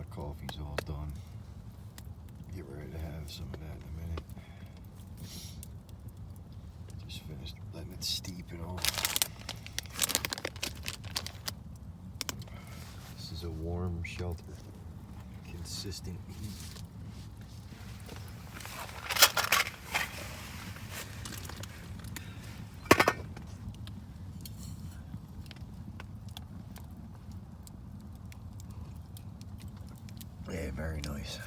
my coffee's all done. Get ready to have some of that in a minute. Just finished letting it steep and all. This is a warm shelter. Consistent heat. Yeah, very nice.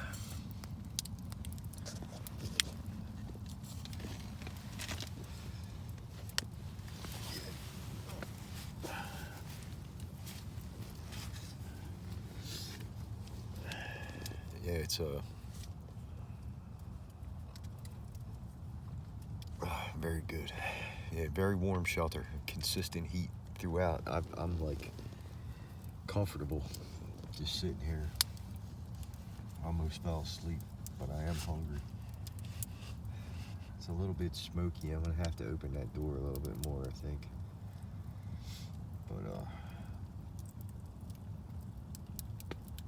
Yeah, it's very good. Yeah, very warm shelter, consistent heat throughout. I'm like comfortable just sitting here. Almost fell asleep, but I am hungry. It's a little bit smoky. I'm gonna have to open that door a little bit more, I think.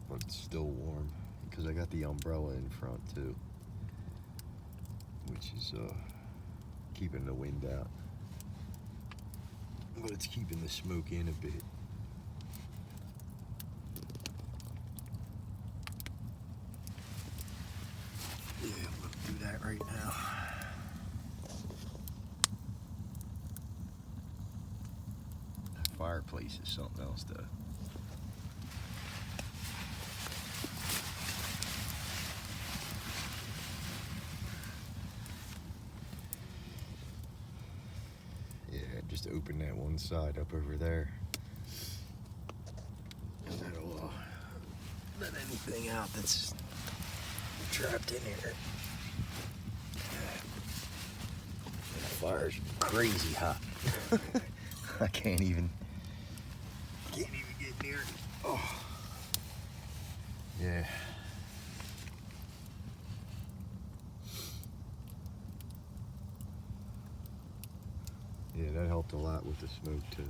But it's still warm because I got the umbrella in front too, which is keeping the wind out. But it's keeping the smoke in a bit. Yeah, I'm gonna do that right now. Fireplace is something else though. Yeah, just open that one side up over there. And that'll let anything out that's trapped in here. And the fire's crazy hot. I can't even get near it. Oh. Yeah. Yeah, that helped a lot with the smoke too.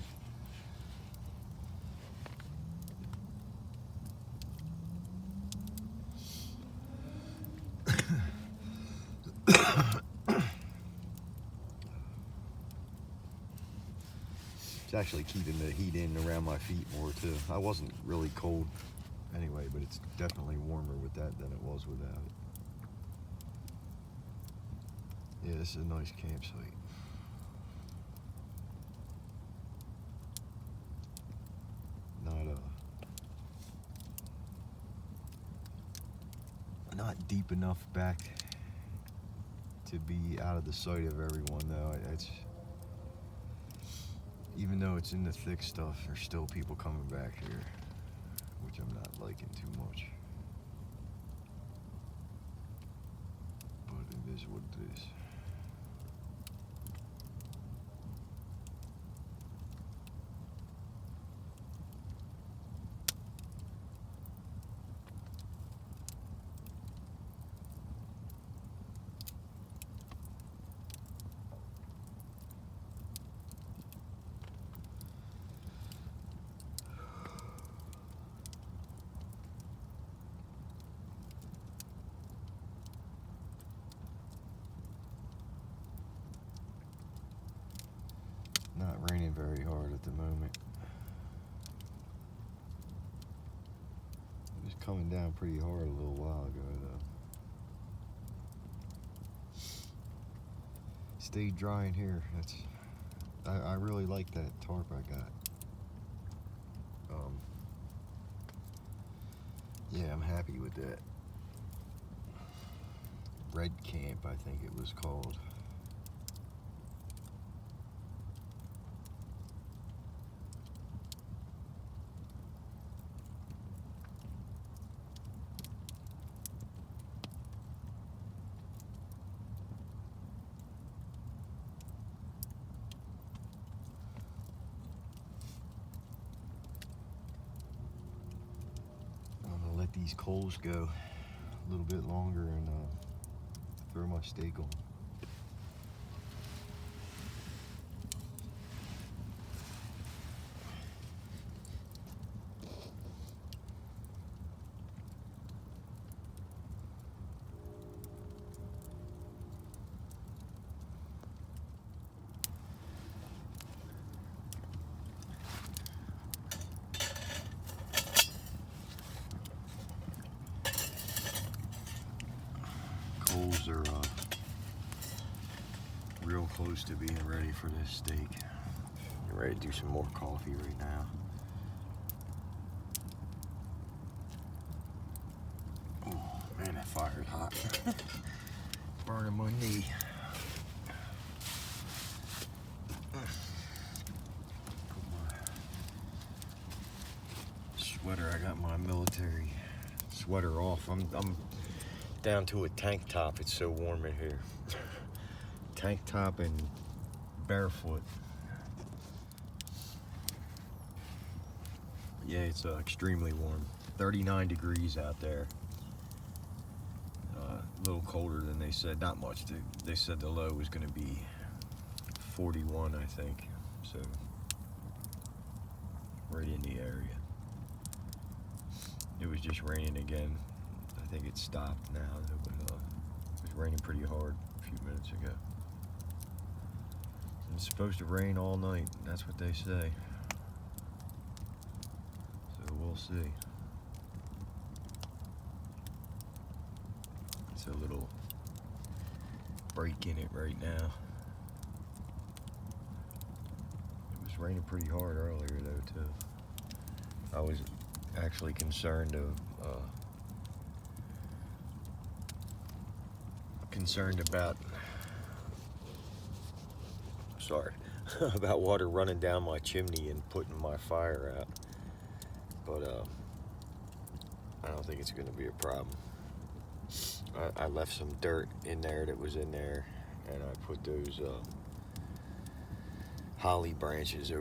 It's actually keeping the heat in around my feet more too. I wasn't really cold anyway, but it's definitely warmer with that than it was without it. Yeah, this is a nice campsite. Not deep enough back to be out of the sight of everyone though. It's even though it's in the thick stuff, there's still people coming back here, which I'm not liking too much. But it is what it is. Not raining very hard at the moment. It was coming down pretty hard a little while ago though. Stayed dry in here. I really like that tarp I got. Yeah, I'm happy with that. Red Camp, I think it was called. Let these coals go a little bit longer and throw my steak on. close to being ready for this steak. I'm ready to do some more coffee right now. Oh man, that fire is hot. Burning my knee. Put my sweater, I got my military sweater off. I'm down to a tank top. It's so warm in here. Tank top and barefoot. Yeah, it's extremely warm. 39 degrees out there. A little colder than they said. Not much. They said the low was going to be 41, I think. So, right in the area. It was just raining again. I think it stopped now, but it was raining pretty hard a few minutes ago. It's supposed to rain all night. That's what they say. So we'll see. It's a little break in it right now. It was raining pretty hard earlier though too. I was actually concerned about water running down my chimney and putting my fire out, but I don't think it's going to be a problem. I left some dirt in there that was in there, and I put those holly branches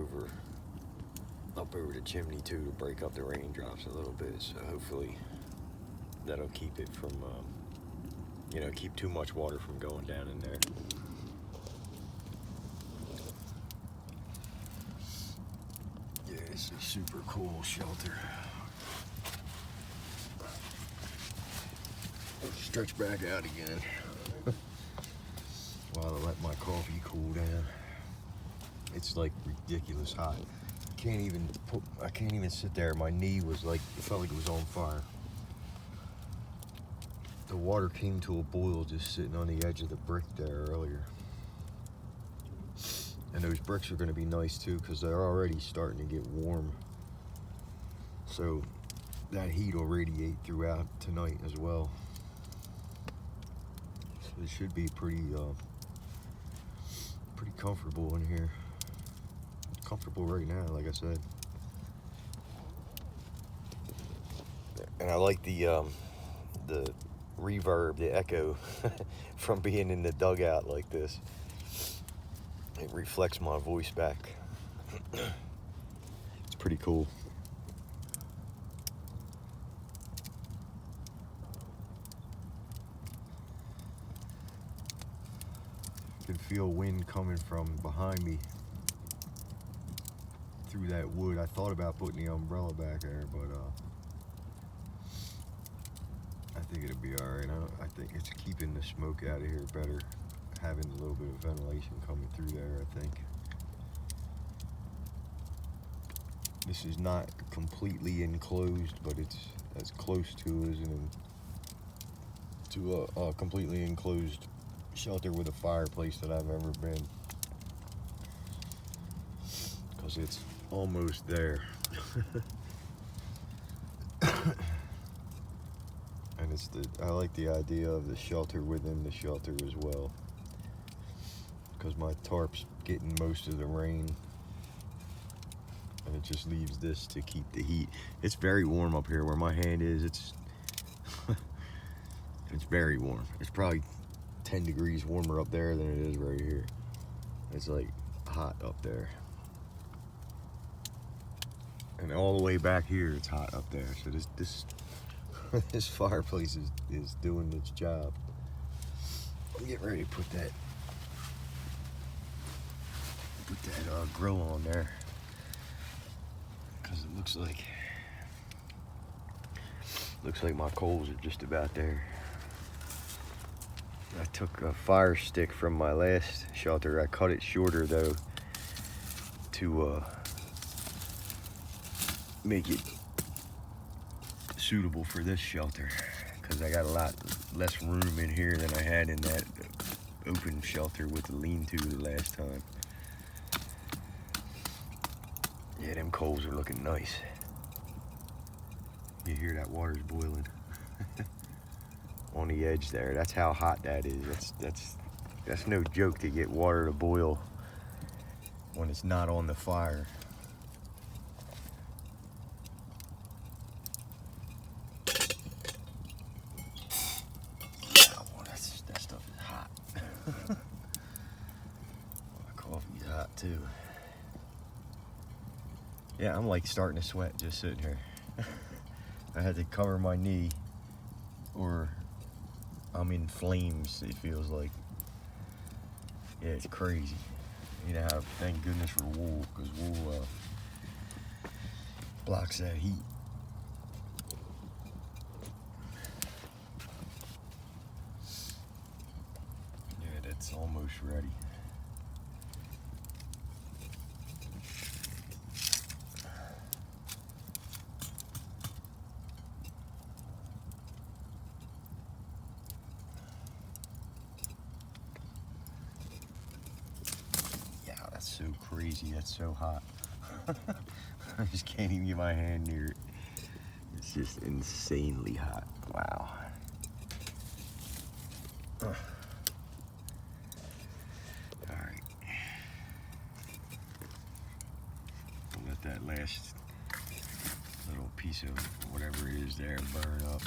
up over the chimney too to break up the raindrops a little bit, so hopefully that'll keep it from keep too much water from going down in there. Yeah, it's a super cool shelter. Stretch back out again while I let my coffee cool down. It's like ridiculous hot. I can't even sit there. My knee was like, it felt like it was on fire. The water came to a boil just sitting on the edge of the brick there earlier. And those bricks are going to be nice too because they're already starting to get warm. So that heat will radiate throughout tonight as well. So it should be pretty comfortable in here. It's comfortable right now, like I said. And I like the reverb, the echo from being in the dugout like this. It reflects my voice back. It's pretty cool. I can feel wind coming from behind me through that wood. I thought about putting the umbrella back there, but I think it'll be all right. I think it's keeping the smoke out of here better, having a little bit of ventilation coming through there, I think. This is not completely enclosed, but it's as close to a completely enclosed shelter with a fireplace that I've ever been. Because it's almost there. And I like the idea of the shelter within the shelter as well, because my tarp's getting most of the rain, and it just leaves this to keep the heat. It's very warm up here where my hand is. It's it's very warm. It's probably 10 degrees warmer up there than it is right here. It's like hot up there. And all the way back here, it's hot up there. So this fireplace is doing its job. I'm getting ready to put that grill on there, because it looks like my coals are just about there. I took a fire stick from my last shelter. I cut it shorter though to make it suitable for this shelter, because I got a lot less room in here than I had in that open shelter with the lean-to the last time. Yeah, them coals are looking nice. You hear that water's boiling on the edge there. That's how hot that is. That's no joke to get water to boil when it's not on the fire. Oh, that stuff is hot. My coffee's hot too. Yeah, I'm like starting to sweat just sitting here. I had to cover my knee or I'm in flames, it feels like. Yeah, it's crazy. You know how, thank goodness for wool, because wool blocks that heat. Yeah, that's almost ready. That's so crazy, that's so hot. I just can't even get my hand near it. It's just insanely hot. Wow. Alright. Let that last little piece of whatever it is there burn up.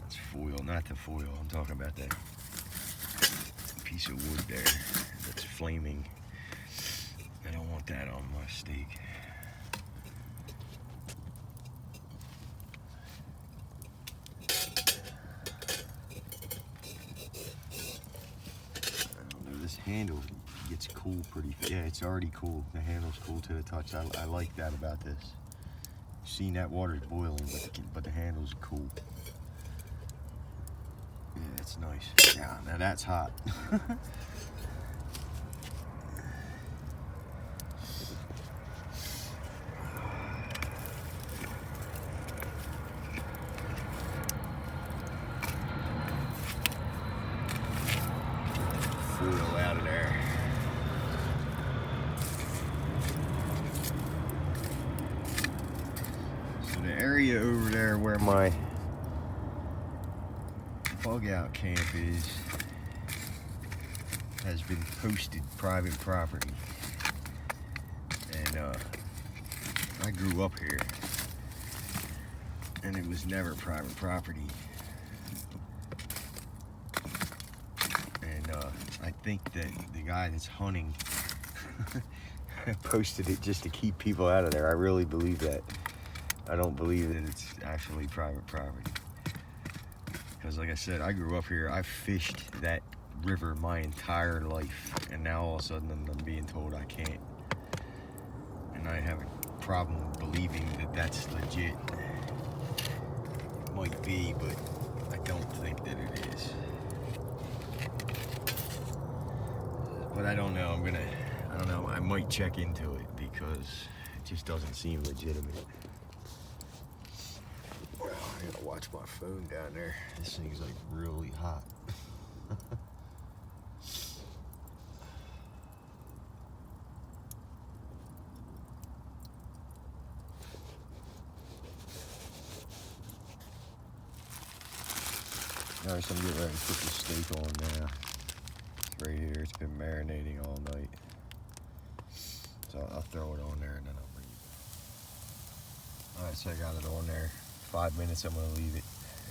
That's foil, not the foil. I'm talking about that piece of wood there that's flaming. I don't want that on my steak. I don't know, this handle gets cool pretty. Yeah, it's already cool. The handle's cool to the touch. I like that about this. Seeing that water's boiling, but the handle's cool. Yeah, it's nice. Yeah, now that's hot. Foil out of there. So the area over there where my bug out camp is has been posted private property, and I grew up here and it was never private property. I think that the guy that's hunting posted it just to keep people out of there. I really believe that. I don't believe that it's actually private property. Because like I said, I grew up here. I fished that river my entire life. And now all of a sudden I'm being told I can't. And I have a problem believing that that's legit. It might be, but I don't think that it is. But I don't know, I don't know, I might check into it because it just doesn't seem legitimate. Well, I gotta watch my phone down there. This thing's like really hot. Alright, so I'm getting ready to put the steak on now. Right here, it's been marinating all night. So I'll throw it on there and then I'll bring it. Alright, so I got it on there. 5 minutes, I'm gonna leave it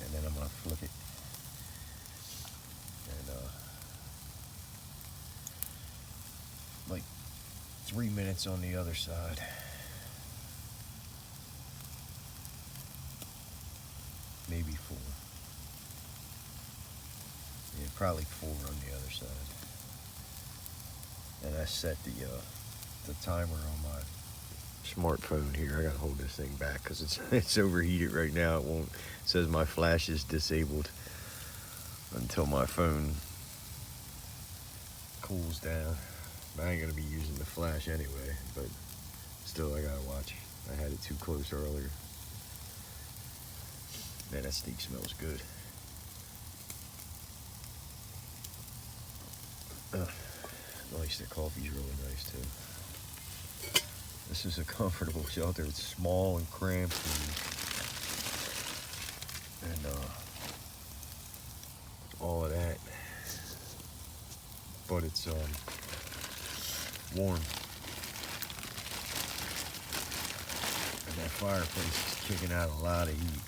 and then I'm gonna flip it. And like 3 minutes on the other side. Maybe 4. Yeah, probably 4 on the other side. And I set the timer on my smartphone here. I gotta hold this thing back because it's overheated right now. It says my flash is disabled until my phone cools down. I ain't gonna be using the flash anyway, but still I gotta watch. I had it too close earlier. Man, that steak smells good. Nice, the coffee's really nice too. This is a comfortable shelter. It's small and cramped, and all of that, but it's warm. And that fireplace is kicking out a lot of heat.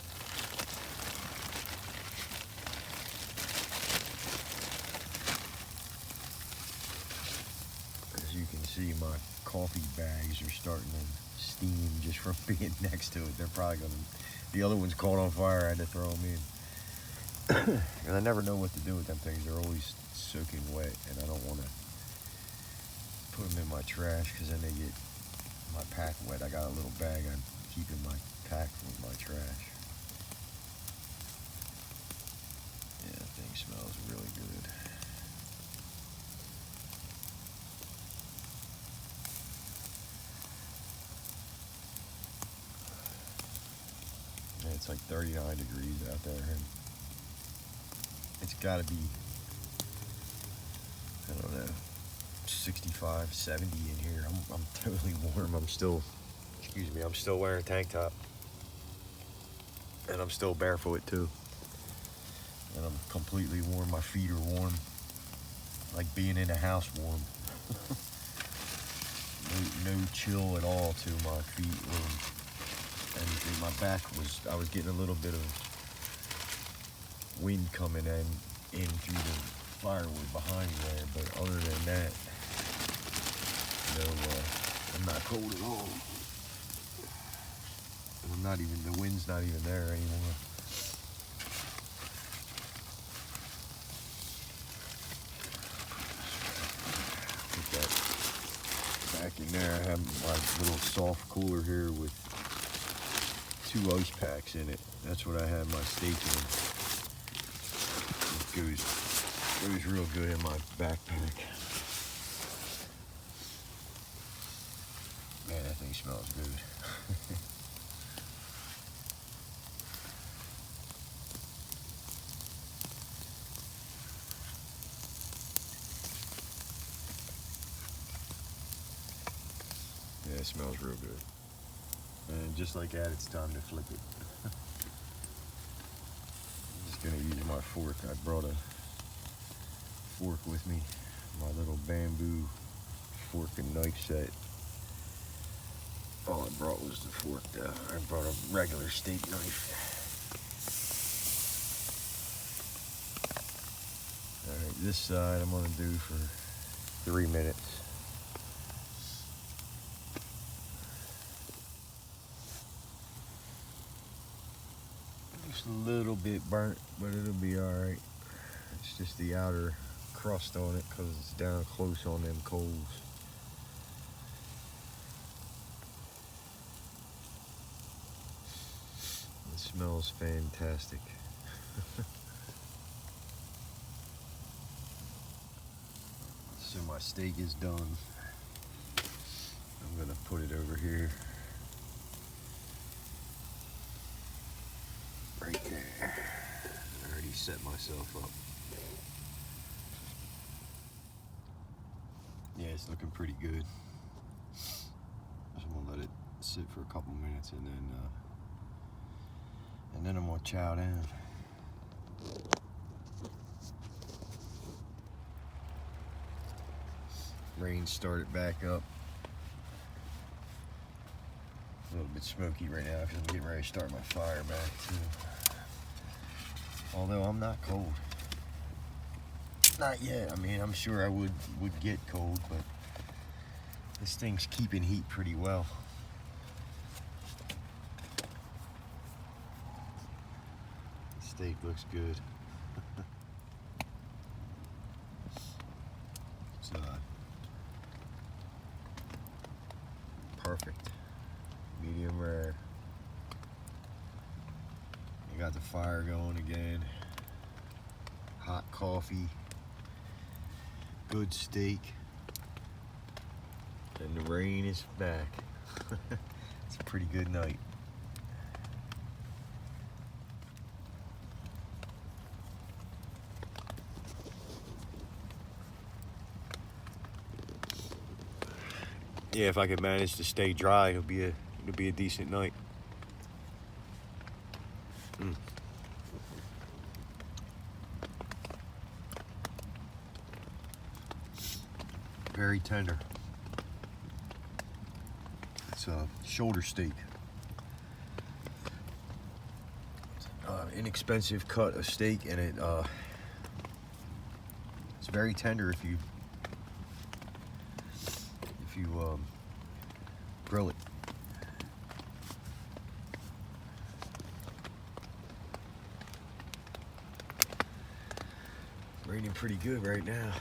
As you can see, my coffee bags are starting to steam just from being next to it. They're probably gonna, the other one's caught on fire. I had to throw them in. And I never know what to do with them things. They're always soaking wet, and I don't want to put them in my trash because then they get my pack wet. I got a little bag I keep in my pack with my trash. Yeah, that thing smells really good. Yeah, it's like 39 degrees out there, and it's got to be, I don't know, 65, 70 in here. I'm totally warm. I'm still wearing a tank top. And I'm still barefoot too. And I'm completely warm. My feet are warm. Like being in a house warm. No chill at all to my feet or anything. My back I was getting a little bit of wind coming in through the firewood behind me there, but other than that, no, I'm not cold at all. And the wind's not even there anymore. Put that back in there. I have my little soft cooler here with 2 ice packs in it. That's what I have my steak in. It goes real good in my backpack. Man, that thing smells good. Yeah, it smells real good. And just like that, it's time to flip it. I'm just gonna use my fork. I brought a fork with me, my little bamboo fork and knife set. All I brought was the fork though. I brought a regular steak knife. Alright, this side I'm gonna do for 3 minutes. Just a little bit burnt, but it'll be alright. It's just the outer crust on it because it's down close on them coals. It smells fantastic. So my steak is done. I'm gonna put it over here. Right there. I already set myself up. Yeah, it's looking pretty good. Just gonna let it sit for a couple minutes and then I'm gonna chow down. Rain started back up. A little bit smoky right now because I'm getting ready to start my fire back too. Although I'm not cold. Not yet. I mean, I'm sure I would get cold, but this thing's keeping heat pretty well. The steak looks good. It's perfect. Medium rare. You got the fire going again. Hot coffee. Good steak. And the rain is back. It's a pretty good night. yeah, if I could manage to stay dry, it'll be a decent night. Mm. Very tender. It's a shoulder steak. Inexpensive cut of steak, and it's very tender if you grill it. Raining pretty good right now.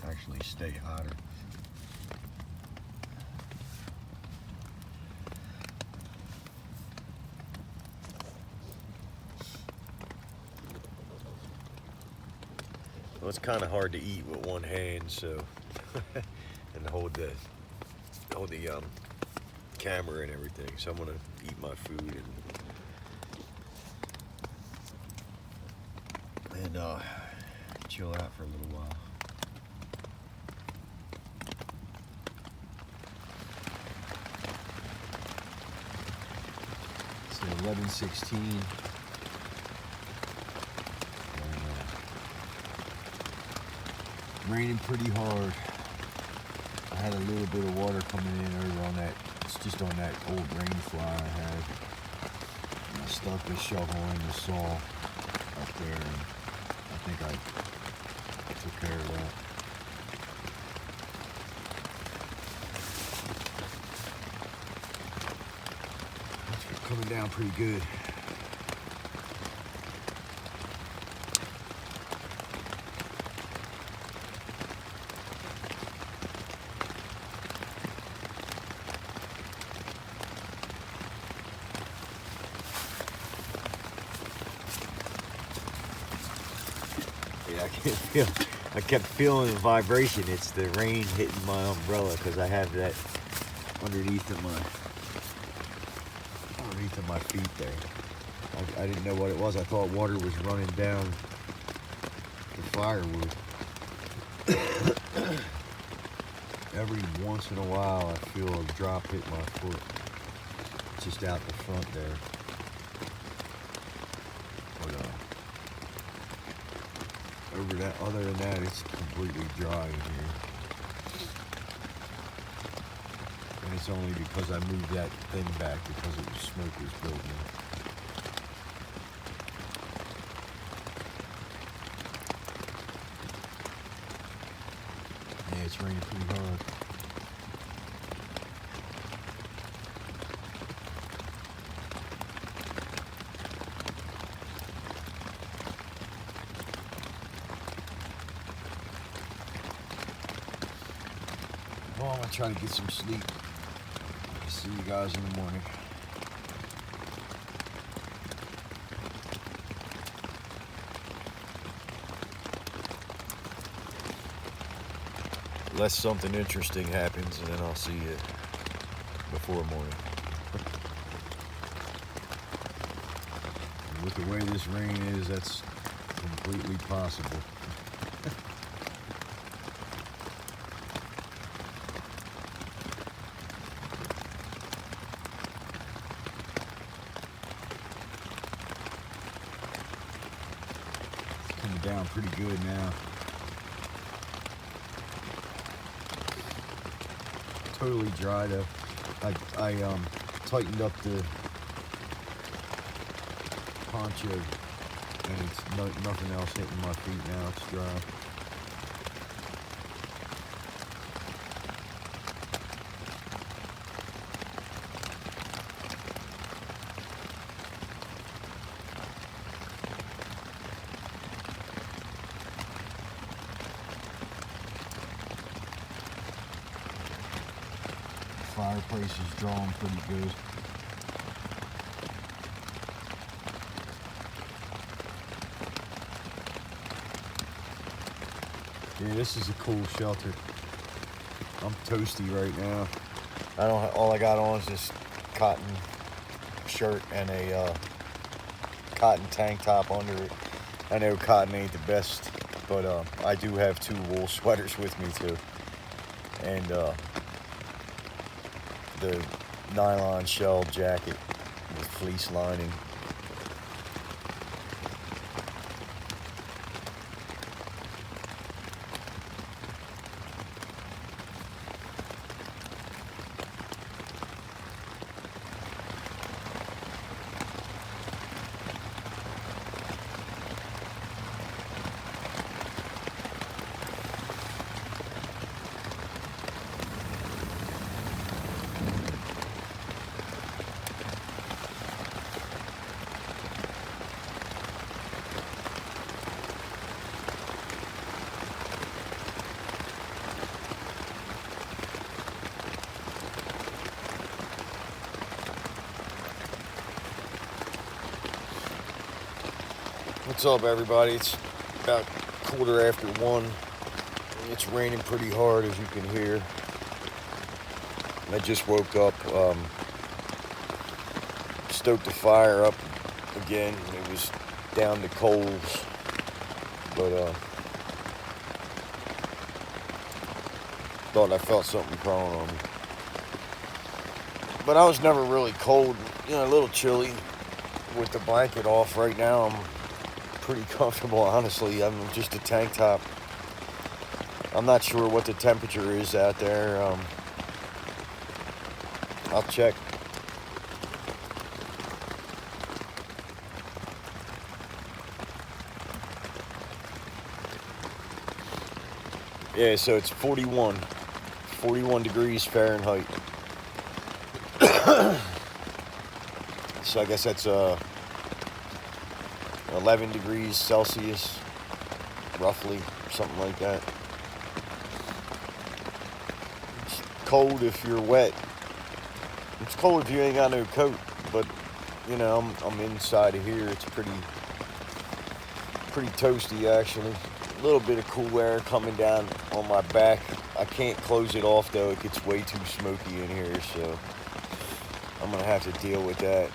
Actually stay hotter. Well, it's kind of hard to eat with one hand, so and hold the camera and everything. So I'm gonna eat my food and chill out for a little while. It's 11:16. Raining pretty hard. I had a little bit of water coming in earlier on that. It's just on that old rain fly I had. And I stuck the shovel in the saw up there, and I think I took care of that. It's coming down pretty good. I kept feeling the vibration. It's the rain hitting my umbrella because I have that underneath of my feet there. I didn't know what it was. I thought water was running down the firewood. Every once in a while I feel a drop hit my foot. Just out the front there. But other than that, it's completely dry in here. And it's only because I moved that thing back because it was smoke was building. Yeah, it's raining pretty hard. Well, I'm gonna try to get some sleep. See you guys in the morning. Unless something interesting happens, and then I'll see you before morning. With the way this rain is, that's completely possible. Down pretty good now. Totally dried up. I tightened up the poncho, and it's nothing else hitting my feet now. It's dry. Fireplace is drawing pretty good. Yeah, this is a cool shelter. I'm toasty right now. All I got on is this cotton shirt and a cotton tank top under it. I know cotton ain't the best, but I do have 2 wool sweaters with me too. And the nylon shell jacket with fleece lining. What's up, everybody? It's about 1:15. It's raining pretty hard, as you can hear. I just woke up, stoked the fire up again. It was down to coals, but thought I felt something crawling on me. But I was never really cold, a little chilly with the blanket off. Right now I'm pretty comfortable, honestly. I'm just a tank top. I'm not sure what the temperature is out there. I'll check. Yeah, so it's 41 degrees Fahrenheit. So I guess that's 11 degrees Celsius, roughly, something like that. It's cold if you're wet. It's cold if you ain't got no coat, but I'm inside of here. It's pretty toasty, actually. A little bit of cool air coming down on my back. I can't close it off though. It gets way too smoky in here, so I'm gonna have to deal with that.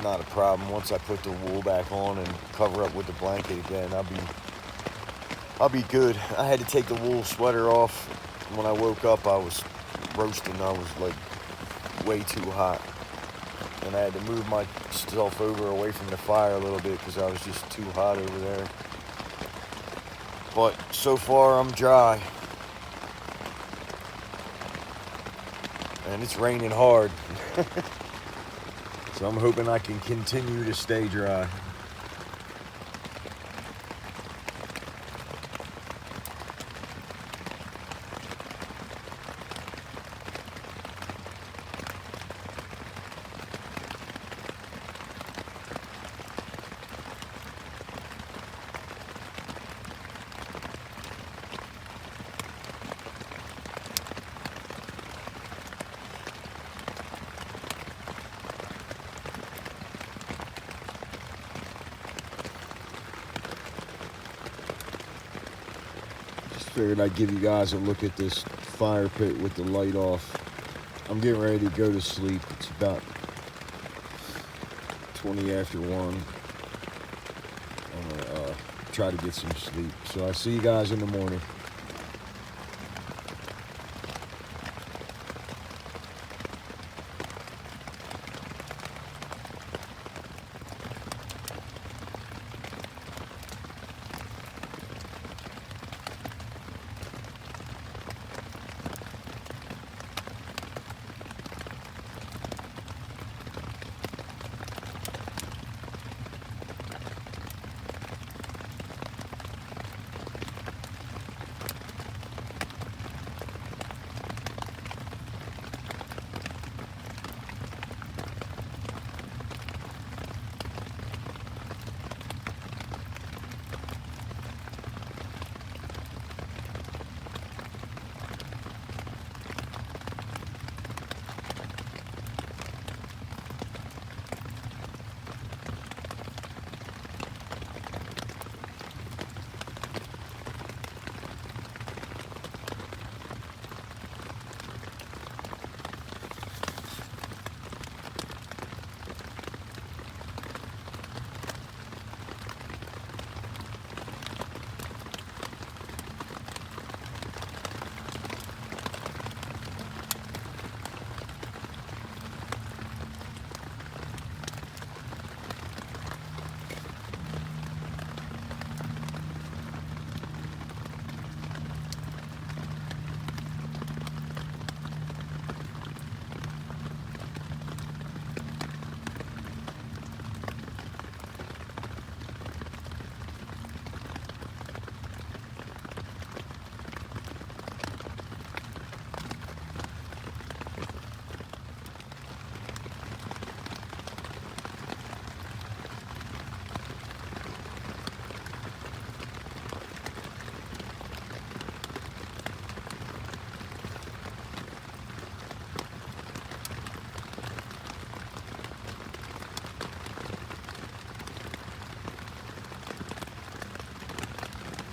Not a problem. Once I put the wool back on and cover up with the blanket again, I'll be good. I had to take the wool sweater off. When I woke up, I was roasting. I was like way too hot, and I had to move myself away from the fire a little bit because I was just too hot over there. But so far I'm dry, and it's raining hard. So I'm hoping I can continue to stay dry. Figured I'd give you guys a look at this fire pit with the light off. I'm getting ready to go to sleep. It's about 20 after 1. I'm gonna try to get some sleep. So I'll see you guys in the morning.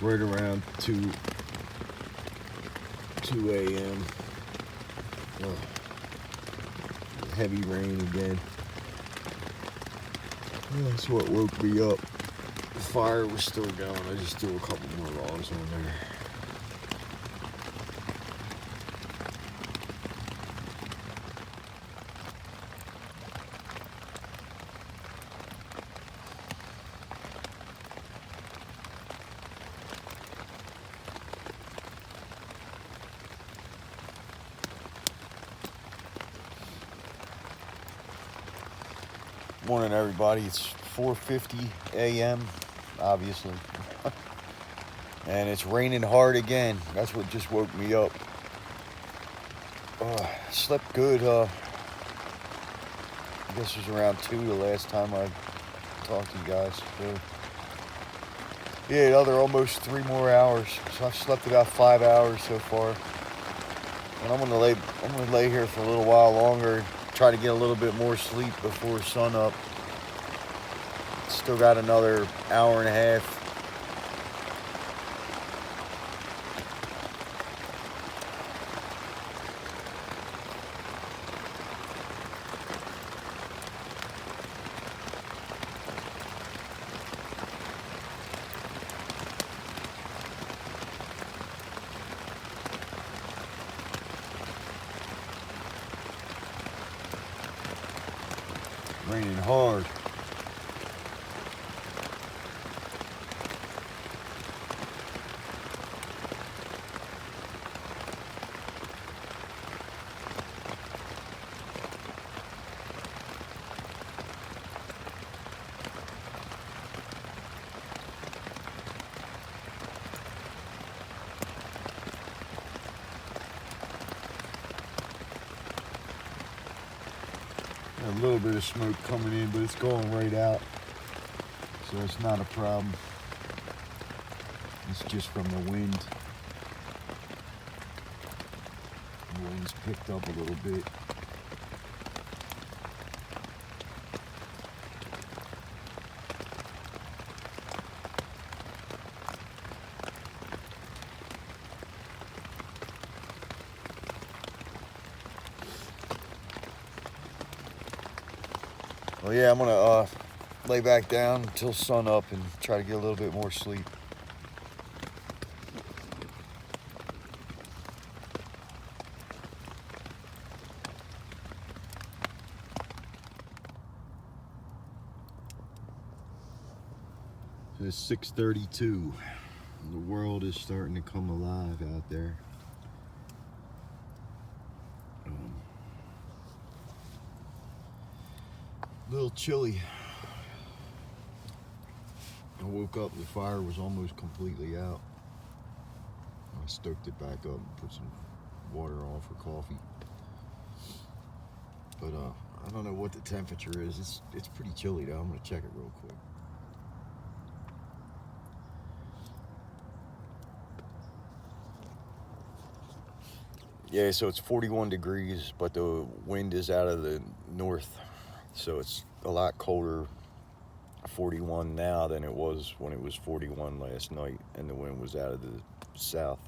right around 2 a.m. Heavy rain again. That's what woke me up. The fire was still going. I just threw a couple more logs on there. Morning, everybody. It's 4:50 a.m. obviously, and it's raining hard again. That's what just woke me up. Slept good. I guess it was around 2 the last time I talked to you guys. So, yeah, another almost 3 more hours. So I've slept about 5 hours so far, and I'm gonna lay here for a little while longer. Try to get a little bit more sleep before sun up. Still got another hour and a half. Raining hard. A little bit of smoke coming in, but it's going right out, so it's not a problem. It's just from the wind. The wind's picked up a little bit. Well, yeah, I'm gonna lay back down until sun up and try to get a little bit more sleep. It's 6:32. The world is starting to come alive out there. A little chilly. I woke up, the fire was almost completely out. I stoked it back up and put some water on for coffee. But I don't know what the temperature is. It's pretty chilly though. I'm gonna check it real quick. Yeah, so it's 41 degrees, but the wind is out of the north. So it's a lot colder, 41 now, than it was when it was 41 last night and the wind was out of the south.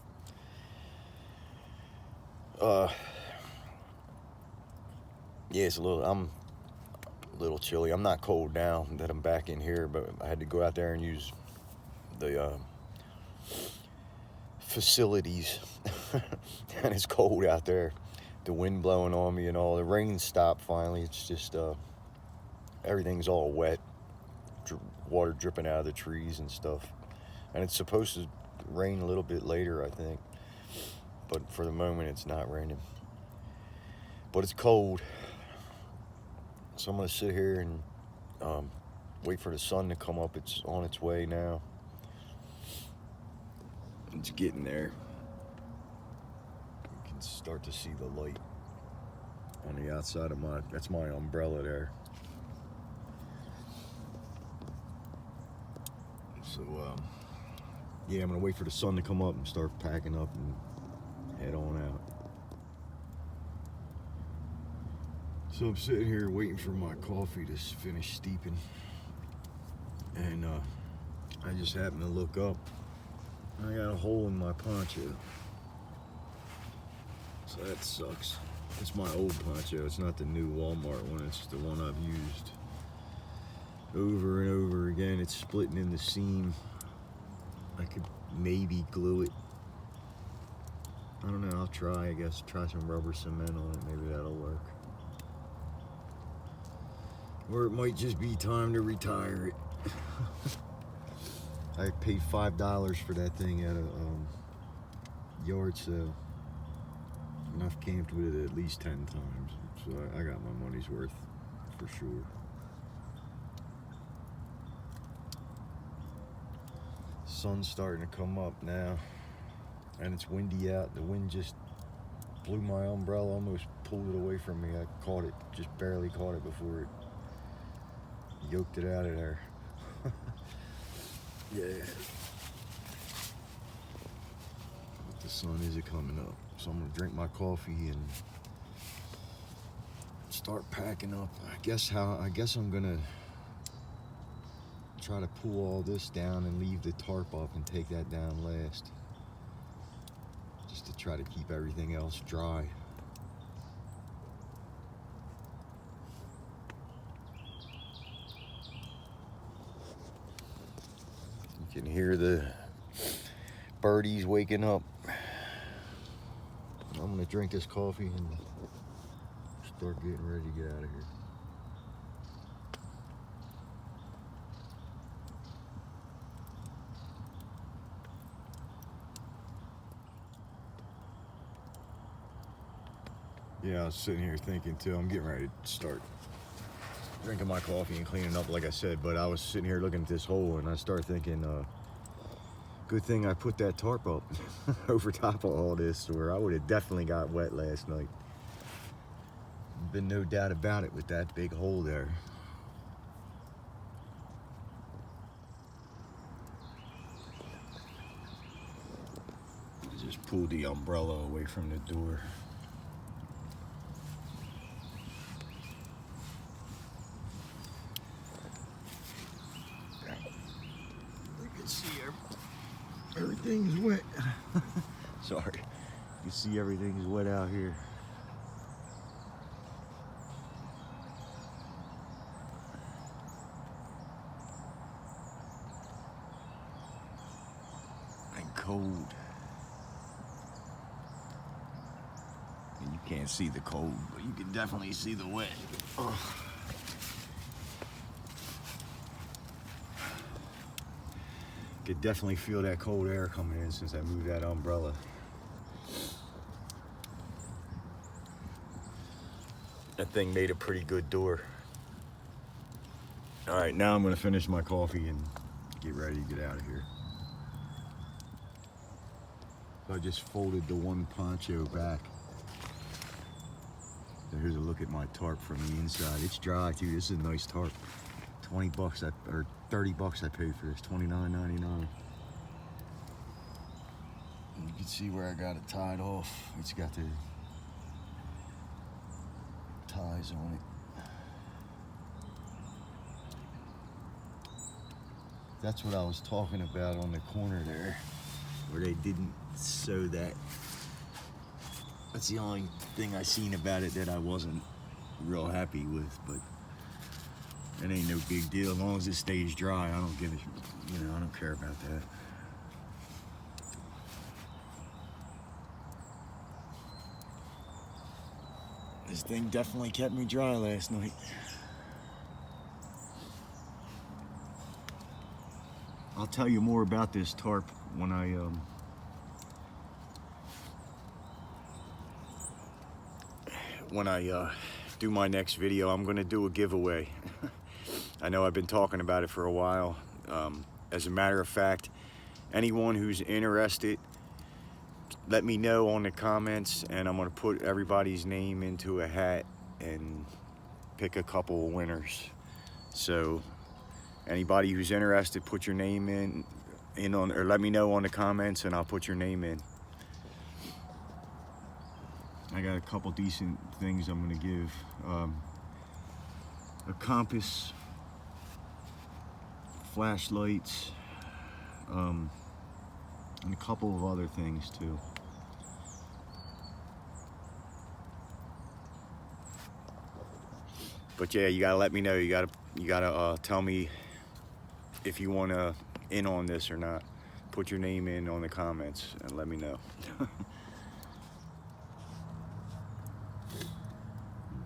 Yeah, I'm a little chilly. I'm not cold now that I'm back in here, but I had to go out there and use the facilities and it's cold out there. The wind blowing on me and all. The rain stopped finally. It's just everything's all wet, water dripping out of the trees and stuff, and it's supposed to rain a little bit later, I think, but for the moment it's not raining, but it's cold. So I'm gonna sit here and wait for the sun to come up. It's on its way now. It's getting there. You can start to see the light on the outside of that's my umbrella there. So yeah, I'm gonna wait for the sun to come up and start packing up and head on out. So I'm sitting here waiting for my coffee to finish steeping, and I just happened to look up I got a hole in my poncho, so that sucks. It's my old poncho. It's not the new Walmart one. It's the one I've used over and over again. It's splitting in the seam. I could maybe glue it. I don't know. I'll try. I guess try some rubber cement on it. Maybe that'll work. Or it might just be time to retire it. I paid $5 for that thing at a yard sale, and I've camped with it at least 10 times, so I got my money's worth for sure. Sun's starting to come up now, and it's windy out. The wind just blew my umbrella, almost pulled it away from me. I caught it, just barely caught it before it yoked it out of there. Yeah. But the sun is coming up, so I'm gonna drink my coffee and start packing up. I guess I'm gonna try to pull all this down and leave the tarp up and take that down last, just to try to keep everything else dry. You can hear the birdies waking up. I'm gonna drink this coffee and start getting ready to get out of here. Yeah, I was sitting here thinking too, I'm getting ready to start drinking my coffee and cleaning up like I said, but I was sitting here looking at this hole and I started thinking, good thing I put that tarp up over top of all this, or I would have definitely got wet last night. Been no doubt about it with that big hole there. Just pulled the umbrella away from the door. Everything's wet. Sorry. You can see everything's wet out here. And cold. And you can't see the cold, but you can definitely see the wet. Ugh. Could definitely feel that cold air coming in since I moved that umbrella. That thing made a pretty good door. All right, now I'm gonna finish my coffee and get ready to get out of here. So I just folded the one poncho back. So here's a look at my tarp from the inside. It's dry too. This is a nice tarp. 20 bucks or 30 bucks I paid for this, $29.99. You can see where I got it tied off. It's got the ties on it. That's what I was talking about on the corner there, where they didn't sew that. That's the only thing I seen about it that I wasn't real happy with, but it ain't no big deal. As long as it stays dry, I don't give it, I don't care about that. This thing definitely kept me dry last night. I'll tell you more about this tarp when I do my next video. I'm gonna do a giveaway. I know I've been talking about it for a while. As a matter of fact, anyone who's interested, let me know on the comments, and I'm gonna put everybody's name into a hat and pick a couple of winners. So anybody who's interested, put your name in on, or let me know on the comments, and I'll put your name in. I got a couple decent things I'm gonna give. A compass, flashlights, and a couple of other things too. But yeah, you gotta let me know. You gotta tell me if you wanna in on this or not. Put your name in on the comments and let me know.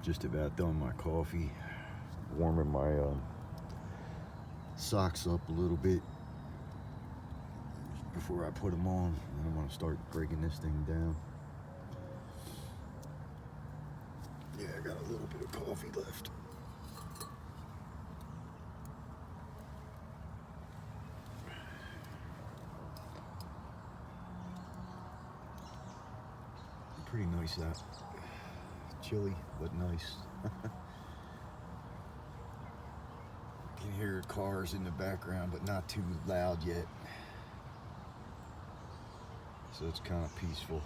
Just about done my coffee, warming my socks up a little bit before I put them on. And I'm gonna start breaking this thing down. Yeah, I got a little bit of coffee left. Pretty nice out. Chilly, but nice. You can hear cars in the background, but not too loud yet. So it's kind of peaceful.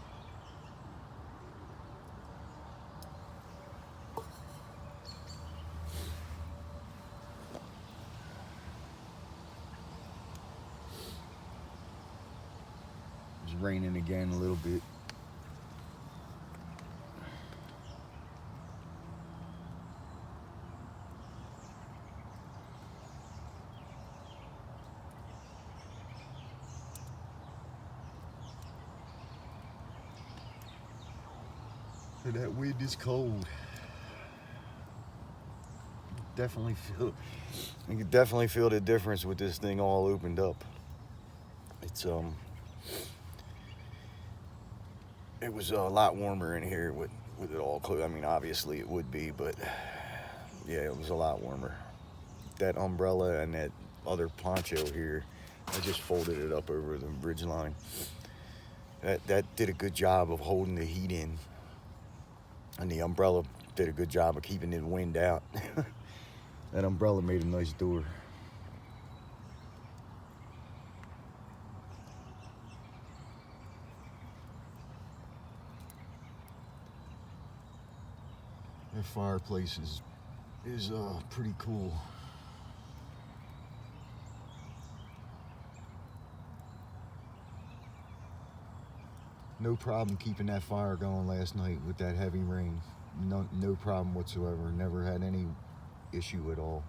It's raining again a little bit. And that wind is cold. Definitely feel, you can definitely feel the difference with this thing all opened up. It's it was a lot warmer in here with it all closed. I mean, obviously it would be, but yeah, it was a lot warmer. That umbrella and that other poncho here, I just folded it up over the bridge line. That did a good job of holding the heat in. And the umbrella did a good job of keeping the wind out. That umbrella made a nice door. That fireplace is pretty cool. No problem keeping that fire going last night with that heavy rain. No problem whatsoever. Never had any issue at all.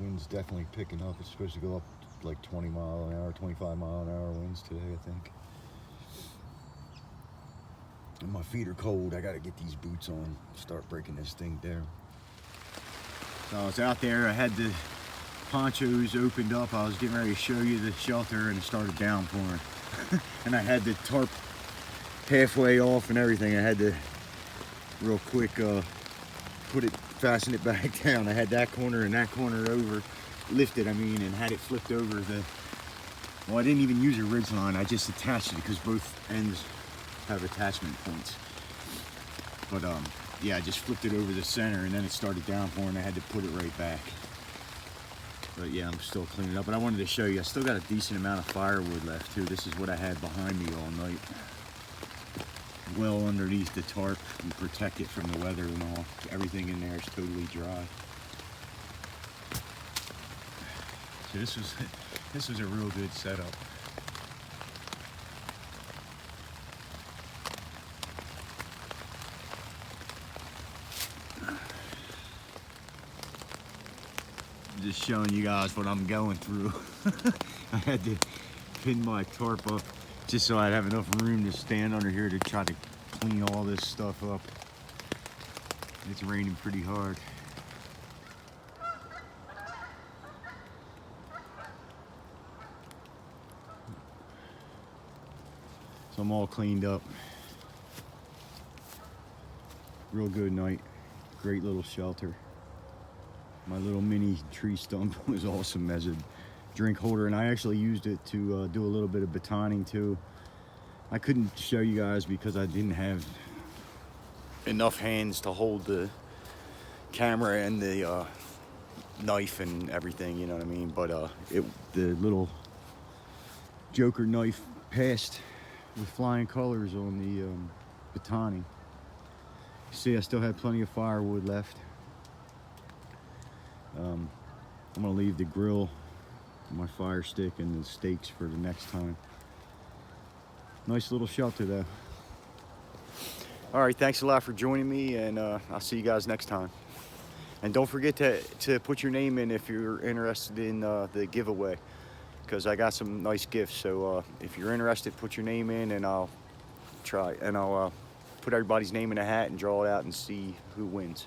Wind's definitely picking up. It's supposed to go up like 20 mile an hour, 25 mile an hour winds today, I think. And my feet are cold. I gotta get these boots on, start breaking this thing down. So I was out there, I had the ponchos opened up. I was getting ready to show you the shelter and it started downpouring. And I had the tarp halfway off and everything. I had to real quick fasten it back down. I had that corner and that corner over, lifted, and had it flipped over well, I didn't even use a ridge line. I just attached it because both ends have attachment points. But yeah, I just flipped it over the center and then it started downpouring. I had to put it right back. But yeah, I'm still cleaning up. But I wanted to show you, I still got a decent amount of firewood left too. This is what I had behind me all night. Well underneath the tarp and protect it from the weather and all. Everything in there is totally dry. So this was a real good setup. Just showing you guys what I'm going through. I had to pin my tarp up just so I'd have enough room to stand under here to try to clean all this stuff up. It's raining pretty hard. So I'm all cleaned up. Real good night. Great little shelter. My little mini tree stump was awesome as a drink holder, and I actually used it to do a little bit of batoning too. I couldn't show you guys because I didn't have enough hands to hold the camera and the knife and everything, you know what I mean? But the little Joker knife passed with flying colors on the Batani. See, I still had plenty of firewood left. I'm gonna leave the grill, my fire stick, and the stakes for the next time. Nice little shelter though. All right, thanks a lot for joining me, and I'll see you guys next time. And don't forget to put your name in if you're interested in the giveaway, because I got some nice gifts. So if you're interested, put your name in, and I'll try, and I'll put everybody's name in a hat and draw it out and see who wins.